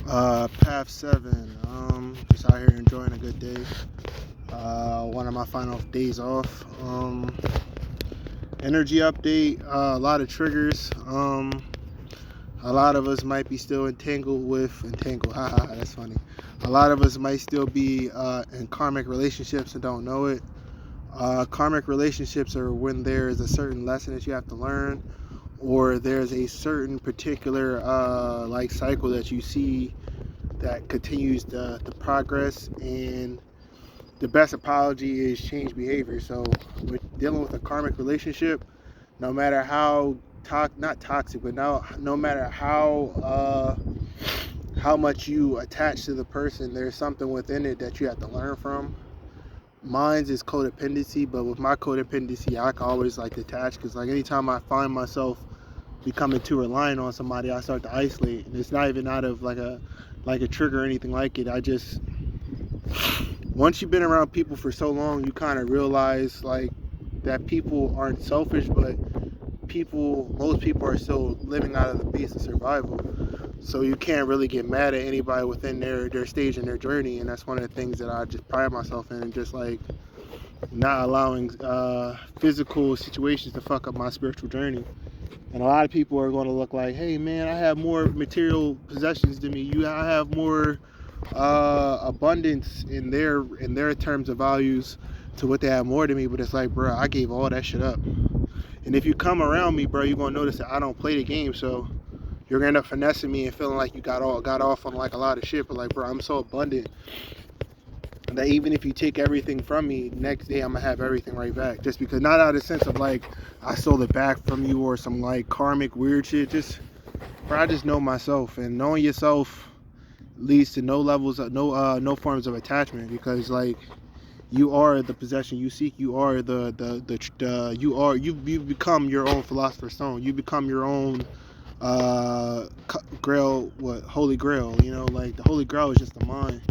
Path 7. Just out here enjoying a good day. One of my final days off. Energy update. A lot of triggers. A lot of us might be still entangled. Haha, that's funny. A lot of us might still be in karmic relationships and don't know it. Karmic relationships are when there is a certain lesson that you have to learn, or there's a certain particular like cycle that you see that continues the progress, and the best apology is change behavior. So with dealing with a karmic relationship, no matter how not toxic, but no matter how much you attach to the person, there's something within it that you have to learn from. Mine's is codependency, but with my codependency, I can always like detach, because like anytime I find myself becoming too reliant on somebody, I start to isolate, and it's not even out of like a trigger or anything like it. I just, once you've been around people for so long, you kind of realize like that people aren't selfish, but most people are still living out of the base of survival. So you can't really get mad at anybody within their stage in their journey, and that's one of the things that I just pride myself in, and just like not allowing physical situations to fuck up my spiritual journey. And a lot of people are going to look like, hey man, I have more material possessions than me. I have more abundance in their terms of values to what they have more than me. But it's like, bro, I gave all that shit up. And if you come around me, bro, you're gonna notice that I don't play the game. So you're gonna end up finessing me and feeling like you got off on like a lot of shit. But like, bro, I'm so abundant that even if you take everything from me, next day I'm gonna have everything right back. Just because, not out of the sense of like I stole it back from you or some like karmic weird shit. Just, bro, I just know myself, and knowing yourself leads to no forms of attachment, because like you are the possession you seek. You are you become your own philosopher's stone. You become your own grail, holy grail. Like the holy grail is just the mind.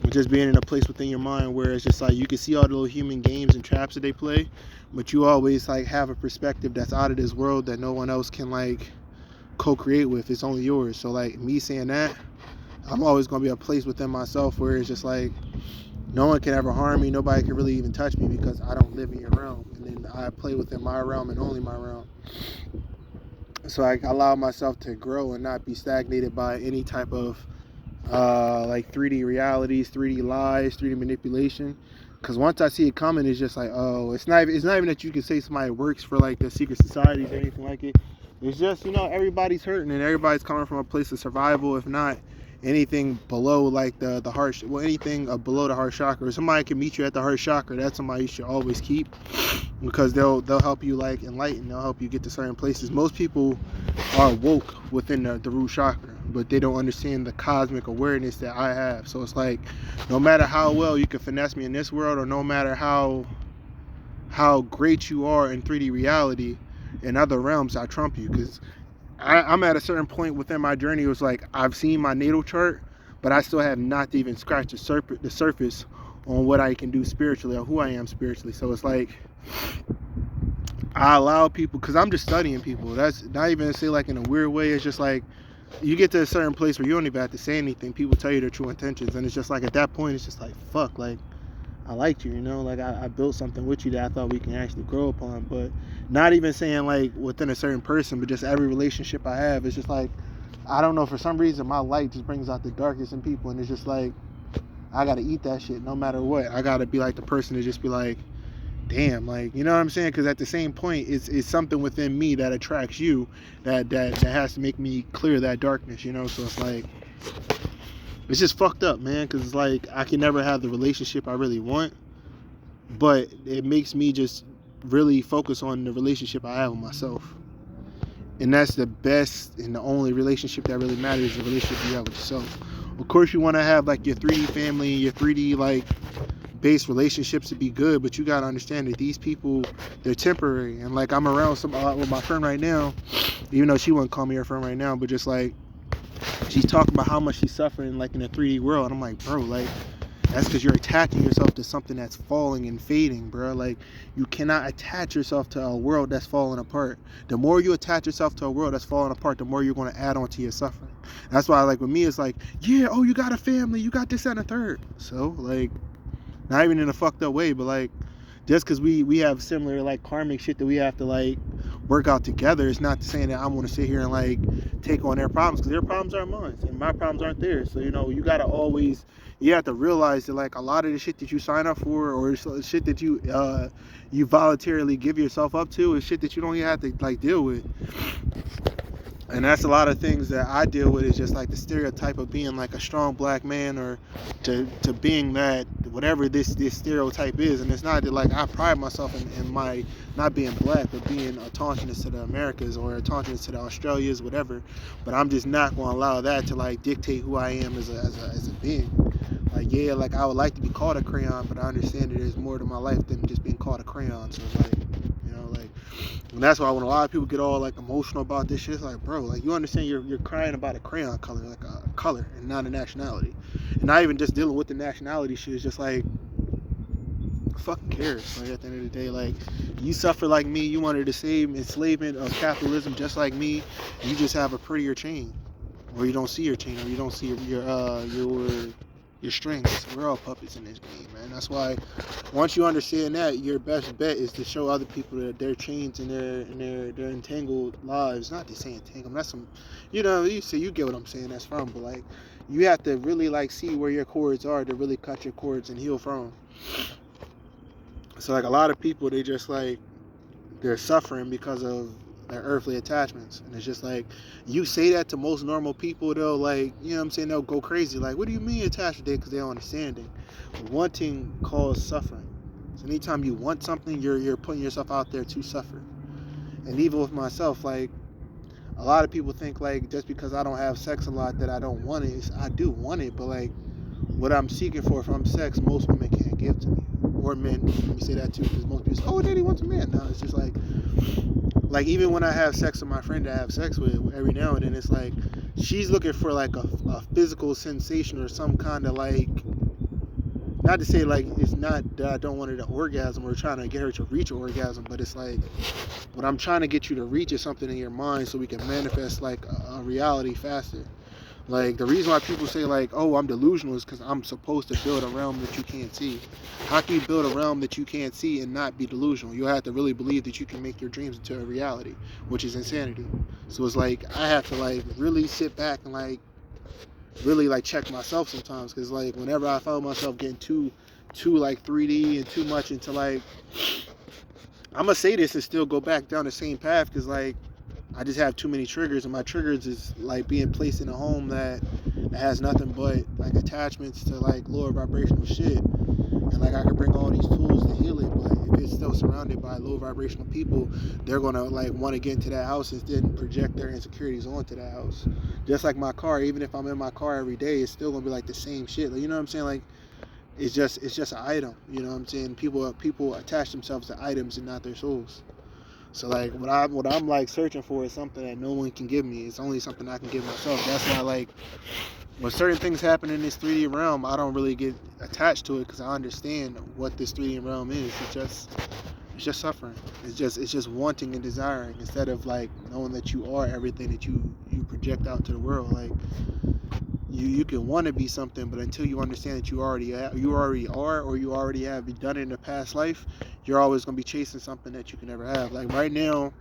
Just being in a place within your mind where it's just like you can see all the little human games and traps that they play, but you always like have a perspective that's out of this world that no one else can like co-create with. It's only yours. So like me saying that, I'm always gonna be a place within myself where it's just like no one can ever harm me. Nobody can really even touch me, because I don't live in your realm, and then I play within my realm and only my realm. So I allow myself to grow and not be stagnated by any type of like 3D realities, 3D lies, 3D manipulation. Because once I see it coming, it's just like, oh, it's not even that you can say somebody works for like the secret societies or anything like it. It's just, everybody's hurting, and everybody's coming from a place of survival, if not anything below like the heart, anything below the heart chakra. If somebody can meet you at the heart chakra, that's somebody you should always keep, because they'll help you like enlighten. They'll help you get to certain places. Most people are woke within the root chakra, but they don't understand the cosmic awareness that I have. So it's like, no matter how well you can finesse me in this world, or no matter how great you are in 3D reality, in other realms I trump you. Because I'm at a certain point within my journey. It was like I've seen my natal chart, but I still have not even scratched the surface on what I can do spiritually, or who I am spiritually. So it's like I allow people, because I'm just studying people. That's not even to say like in a weird way. It's just like you get to a certain place where you don't even have to say anything. People tell you their true intentions, and it's just like at that point, it's just like, fuck, like I liked you, like I built something with you that I thought we can actually grow upon. But not even saying like within a certain person, but just every relationship I have, it's just like, I don't know, for some reason my light just brings out the darkest in people, and it's just like I gotta eat that shit no matter what. I gotta be like the person to just be like, damn, like, you know what I'm saying? Because at the same point, it's something within me that attracts you, that has to make me clear that darkness. So it's like, it's just fucked up, man, because it's like I can never have the relationship I really want, but it makes me just really focus on the relationship I have with myself. And that's the best and the only relationship that really matters, is the relationship you have with yourself. Of course, you want to have like your 3D family, your 3D like base relationships to be good, but you got to understand that these people, they're temporary. And like I'm around with my friend right now, even though she wouldn't call me her friend right now, but just like she's talking about how much she's suffering like in the 3D world, and I'm like, bro, like That's because you're attaching yourself to something that's falling and fading, bro. Like, you cannot attach yourself to a world that's falling apart. The more you attach yourself to a world that's falling apart, the more you're going to add on to your suffering. That's why, like, with me, it's like, yeah, oh, you got a family, you got this and a third. So, like, not even in a fucked up way, but like, just because we have similar like karmic shit that we have to like work out together, it's not saying that I want to sit here and like take on their problems, because their problems aren't mine and my problems aren't theirs. So, you know, you gotta always, you have to realize that like a lot of the shit that you sign up for, or shit that you voluntarily give yourself up to, is shit that you don't even have to like deal with. And that's a lot of things that I deal with, is just like the stereotype of being like a strong black man, or to being that whatever this stereotype is. And it's not that like I pride myself in my not being black, but being autonomous to the Americas or autonomous to the Australias, whatever. But I'm just not going to allow that to like dictate who I am as a being. Like, yeah, like I would like to be called a crayon, but I understand that there's more to my life than just being called a crayon. So it's like, you know, like, and that's why when a lot of people get all like emotional about this shit, it's like, bro, like, you understand you're crying about a crayon color, like a color, and not a nationality. And not even just dealing with the nationality shit. It's just like, fucking cares. Like, at the end of the day, like, you suffer like me, you wanted the same enslavement of capitalism just like me, you just have a prettier chain, or you don't see your chain, or you don't see your strings. We're all puppets in this game, man. That's why once you understand that, your best bet is to show other people that their chains and their entangled lives. Not to say entangled, that's some, you know, you get what I'm saying, that's from, but like, you have to really like see where your cords are to really cut your cords and heal from. So like a lot of people, they just like, they're suffering because of their earthly attachments. And it's just like, you say that to most normal people, they'll like, you know what I'm saying, they'll go crazy. Like, what do you mean attached to it? Because they don't understand it. Wanting causes suffering. So anytime you want something, you're putting yourself out there to suffer. And even with myself, like, a lot of people think like, just because I don't have sex a lot that I don't want it. I do want it, but like, what I'm seeking for from sex, most women can't give to me. Or men, let me say that too, because most people say, oh, daddy wants a man. No, it's just like even when I have sex with my friend that I have sex with every now and then, it's like, she's looking for like a physical sensation, or some kind of like, not to say like, it's not that I don't want her to orgasm or trying to get her to reach an orgasm, but it's like, what I'm trying to get you to reach is something in your mind so we can manifest like a reality faster. Like, the reason why people say like, oh, I'm delusional, is because I'm supposed to build a realm that you can't see. How can you build a realm that you can't see and not be delusional? You'll have to really believe that you can make your dreams into a reality, which is insanity. So it's like, I have to like really sit back and like really like check myself sometimes, because like whenever I found myself getting too like 3D and too much into like, I'm gonna say this and still go back down the same path, because like, I just have too many triggers, and my triggers is like being placed in a home that has nothing but like attachments to like lower vibrational shit. And like, I could bring all these tools to heal it, but if it's still surrounded by low vibrational people, they're gonna like want to get into that house and then project their insecurities onto that house. Just like my car, even if I'm in my car every day, it's still gonna be like the same shit. Like, you know what I'm saying? Like, it's just an item. You know what I'm saying? People attach themselves to items and not their souls. So like, what I'm like searching for is something that no one can give me. It's only something I can give myself. That's why like, when certain things happen in this 3D realm, I don't really get attached to it, because I understand what this 3D realm is. It's just suffering. It's just wanting and desiring, instead of like knowing that you are everything that you project out to the world. Like, you can want to be something, but until you understand that you already are, or you already have done it in a past life, you're always going to be chasing something that you can never have. Like right now,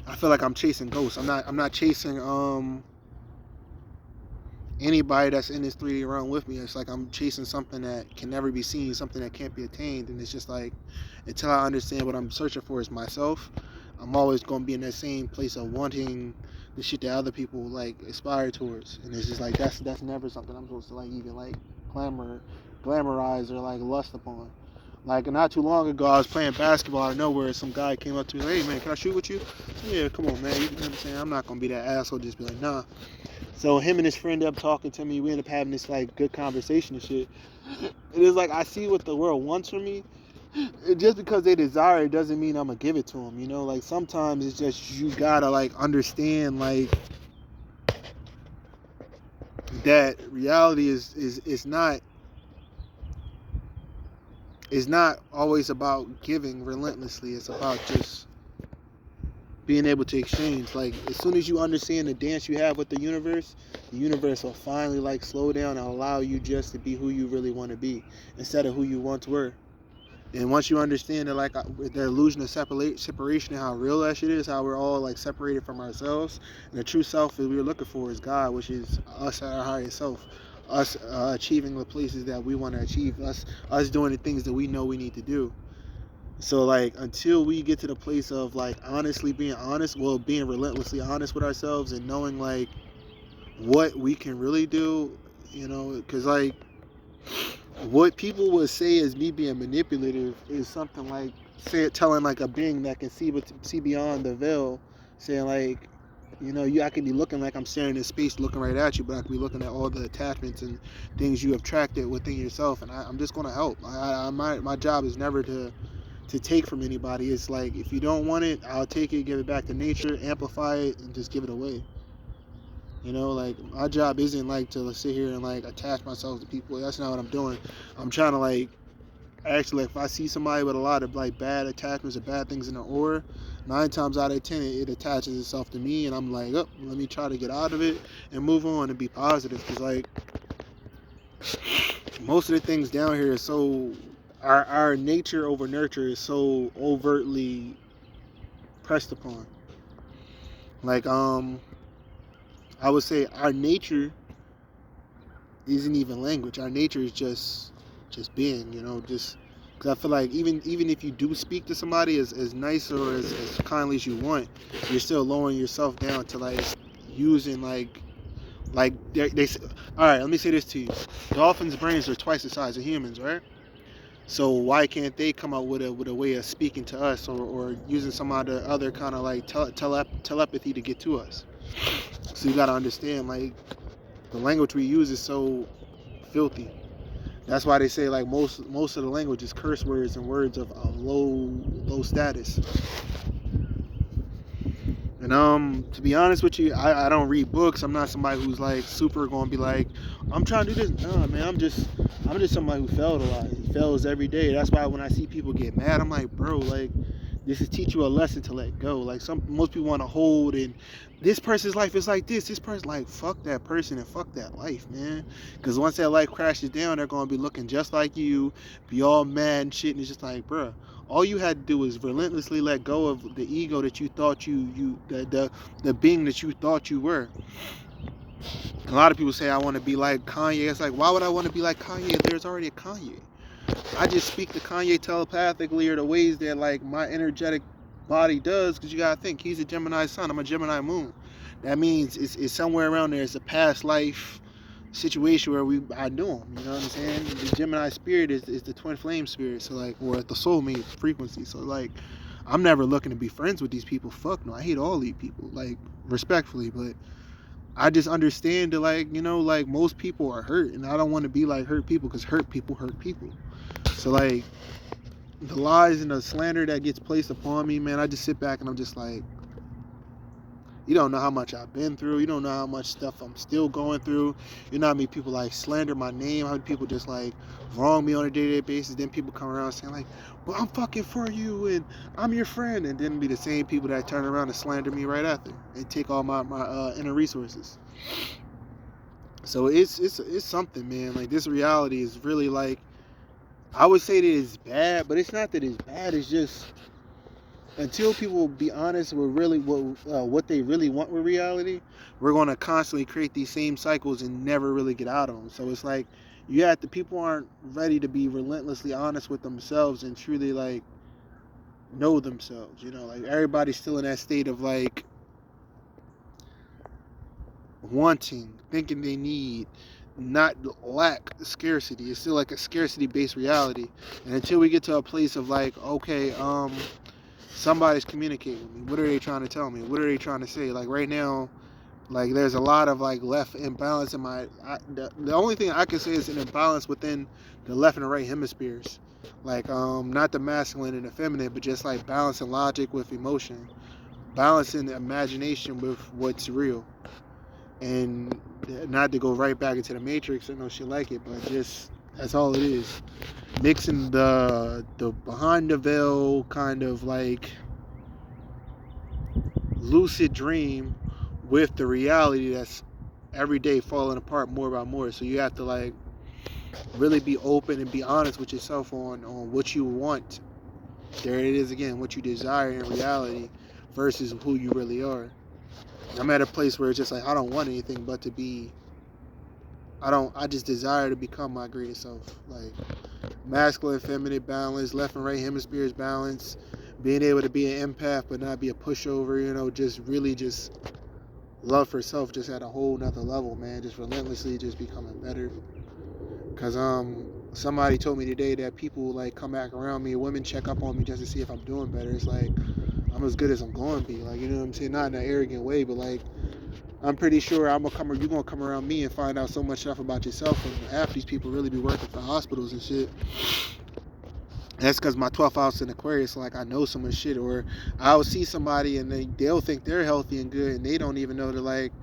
I feel like I'm chasing ghosts. I'm not chasing anybody that's in this 3D realm with me. It's like I'm chasing something that can never be seen, something that can't be attained. And it's just like, until I understand what I'm searching for is myself, I'm always going to be in that same place of wanting the shit that other people like aspire towards. And it's just like, that's never something I'm supposed to like even like glamorize or like lust upon. Like, not too long ago, I was playing basketball out of nowhere. Some guy came up to me, hey man, can I shoot with you? Yeah, come on, man. You know what I'm saying? I'm not gonna be that asshole, just be like, nah. So him and his friend up talking to me. We ended up having this like good conversation and shit. It is like, I see what the world wants from me. Just because they desire it doesn't mean I'm gonna give it to them. You know, like sometimes it's just, you gotta like understand like that reality is not it's not always about giving relentlessly. It's about just being able to exchange. Like as soon as you understand the dance you have with the universe will finally like slow down and allow you just to be who you really want to be instead of who you once were. And once you understand that, like the illusion of separation and how real that shit is, how we're all like separated from ourselves, and the true self that we're looking for is God, which is us at our highest self, us achieving the places that we want to achieve, us doing the things that we know we need to do. So like until we get to the place of like honestly being honest, well, being relentlessly honest with ourselves and knowing like what we can really do, because like what people would say as me being manipulative is something like telling like a being that can see beyond the veil, saying like, I can be looking like I'm staring in space, looking right at you, but I can be looking at all the attachments and things you have attracted within yourself, and I'm just gonna help. My job is never to take from anybody. It's like if you don't want it, I'll take it, give it back to nature, amplify it, and just give it away. Like my job isn't like to sit here and like attach myself to people. That's not what I'm doing. I'm trying to like actually like if I see somebody with a lot of like bad attachments or bad things in their aura, 9 times out of 10 it attaches itself to me, and I'm like, oh, let me try to get out of it and move on and be positive. Because like most of the things down here is so our nature over nurture is so overtly pressed upon. Like I would say our nature isn't even language. Our nature is just being, just because I feel like even if you do speak to somebody as nice or as kindly as you want, you're still lowering yourself down to like using like they all right, let me say this to you. Dolphins' brains are twice the size of humans, right? So why can't they come out with a way of speaking to us, or using some other kind of like telepathy to get to us? So you got to understand, like, the language we use is so filthy. That's why they say like most of the language is curse words and words of low status. And to be honest with you, I don't read books. I'm not somebody who's like super gonna be like, I'm trying to do this. No, man, I'm just somebody who failed a lot. He fails every day. That's why when I see people get mad, I'm like, bro, like this is teach you a lesson to let go. Like most people want to hold, and this person's life is like this. This person, like, fuck that person and fuck that life, man. Because once that life crashes down, they're gonna be looking just like you, be all mad and shit. And it's just like, bro, all you had to do was relentlessly let go of the ego that you thought the being that you thought you were. A lot of people say I want to be like Kanye. It's like, why would I want to be like Kanye if there's already a Kanye? I just speak to Kanye telepathically, or the ways that like my energetic body does, because you gotta think he's a Gemini sun, I'm a Gemini moon. That means it's somewhere around there. It's a past life situation where I knew him. You know what I'm saying? The Gemini spirit is the twin flame spirit, so like, or the soulmate frequency. So like, I'm never looking to be friends with these people. Fuck no, I hate all these people, like, respectfully. But I just understand that, like, like most people are hurt, and I don't want to be like hurt people, because hurt people hurt people. So like the lies and the slander that gets placed upon me, man, I just sit back and I'm just like, you don't know how much I've been through. You don't know how much stuff I'm still going through. You know how many people like slander my name, how many people just like wrong me on a day-to-day basis. Then people come around saying like, well, I'm fucking for you and I'm your friend, and then be the same people that turn around and slander me right after and take all my inner resources. So it's something, man. Like, this reality is really like, I would say that it's bad, but it's not that it's bad. It's just until people be honest with really what they really want with reality, we're going to constantly create these same cycles and never really get out of them. So it's like people aren't ready to be relentlessly honest with themselves and truly like know themselves. Like everybody's still in that state of like wanting, thinking they need, not lack, scarcity. It's still like a scarcity based reality. And until we get to a place of like, okay, somebody's communicating with me, what are they trying to tell me, what are they trying to say? Like right now, like there's a lot of like left imbalance in the only thing I can say is an imbalance within the left and the right hemispheres. Like not the masculine and the feminine, but just like balancing logic with emotion, balancing the imagination with what's real. And not to go right back into the matrix or no shit like it, but just That's all it is. Mixing the behind the veil kind of like lucid dream with the reality that's every day falling apart more by more. So you have to like really be open and be honest with yourself on what you want. There it is again, what you desire in reality versus who you really are. I'm at a place where it's just like I don't want anything but to be. I just desire to become my greatest self. Like masculine, feminine balance, left and right hemispheres balance, being able to be an empath but not be a pushover, just really just love for self just at a whole nother level, man. Just relentlessly just becoming better. Cause somebody told me today that people like come back around me, women check up on me just to see if I'm doing better. It's like I'm as good as I'm going to be. Like, you know what I'm saying? Not in an arrogant way, but like I'm pretty sure you're gonna come around me and find out so much stuff about yourself, and half these people really be working for hospitals and shit. That's because my 12th house in Aquarius, so like I know so much shit. Or I'll see somebody and they'll think they're healthy and good, and they don't even know that like,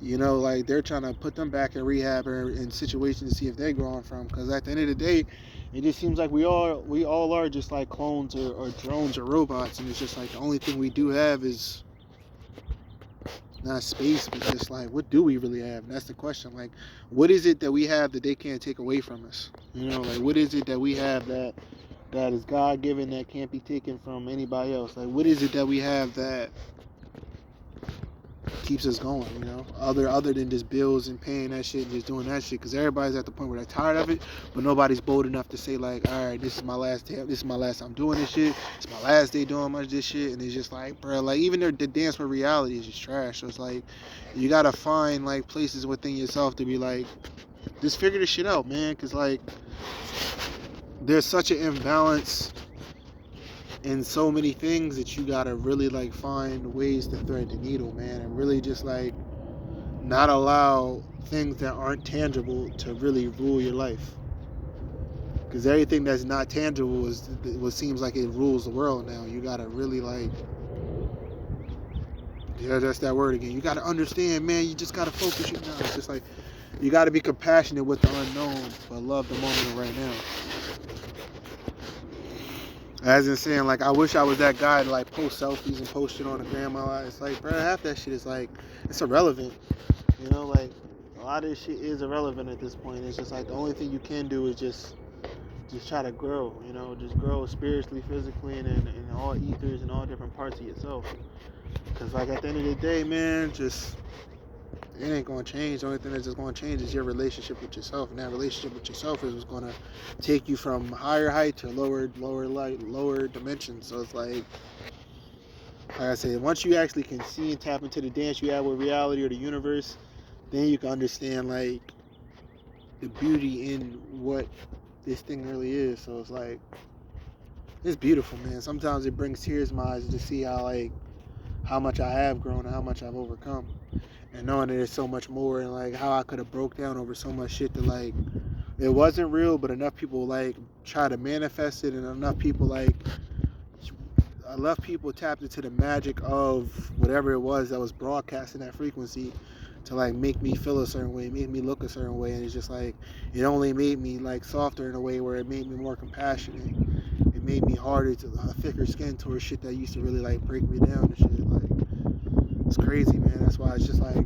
like they're trying to put them back in rehab or in situations to see if they're growing from. Because at the end of the day, it just seems like we all are just like clones or drones or robots, and it's just like the only thing we do have is not space, but just like what do we really have? And that's the question. Like, what is it that we have that they can't take away from us? Like what is it that we have that is God given that can't be taken from anybody else? Like what is it that we have that keeps us going, other than just bills and paying that shit and just doing that shit? Because everybody's at the point where they're tired of it, but nobody's bold enough to say like, all right, this is my last day, this is my last time doing this shit, it's my last day doing much this shit. And it's just like, bro, like even the dance with reality is just trash. So it's like you gotta find like places within yourself to be like, just figure this shit out, man. Because like there's such an imbalance in so many things that you gotta really like find ways to thread the needle, man, and really just like not allow things that aren't tangible to really rule your life. Because everything that's not tangible is what seems like it rules the world now. You gotta really like, yeah, that's that word again. You gotta understand, man. You just gotta focus. It's just like you gotta be compassionate with the unknown, but love the moment right now. As in saying, like, I wish I was that guy to, like, post selfies and post shit on the gram. It's like, bro, half that shit is, like, it's irrelevant. Like, a lot of this shit is irrelevant at this point. It's just, like, the only thing you can do is just try to grow, just grow spiritually, physically, and in all ethers and all different parts of yourself. Because, like, at the end of the day, man, it ain't going to change. The only thing that's just going to change is your relationship with yourself. And that relationship with yourself is what's going to take you from higher height to lower light, lower dimensions. So it's like I said, once you actually can see and tap into the dance you have with reality or the universe, then you can understand like the beauty in what this thing really is. So it's like, it's beautiful, man. Sometimes it brings tears to my eyes to see how much I have grown and how much I've overcome. And knowing that there's so much more, and like how I could have broke down over so much shit that like it wasn't real, but enough people like try to manifest it, and enough people tapped into the magic of whatever it was that was broadcasting that frequency to like make me feel a certain way, make me look a certain way. And it's just like it only made me like softer in a way where it made me more compassionate. It made me harder to thicker skin towards shit that used to really like break me down and shit. Like it's crazy, man. That's why it's just like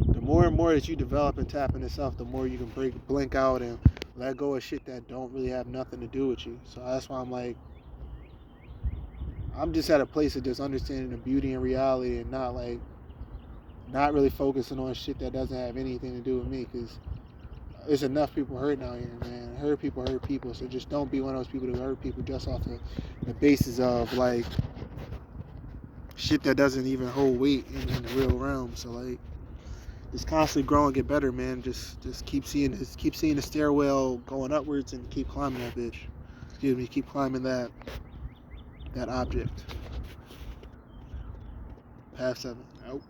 the more and more that you develop and tap into self, the more you can blink out and let go of shit that don't really have nothing to do with you. So that's why I'm like, I'm just at a place of just understanding the beauty and reality, and not really focusing on shit that doesn't have anything to do with me. Because there's enough people hurting out here, man. Hurt people. So just don't be one of those people who hurt people just off the basis of like shit that doesn't even hold weight in the real realm. So like, just constantly grow and get better, man. Just keep seeing the stairwell going upwards and keep climbing that bitch. Excuse me, keep climbing that object. Path 7. Out.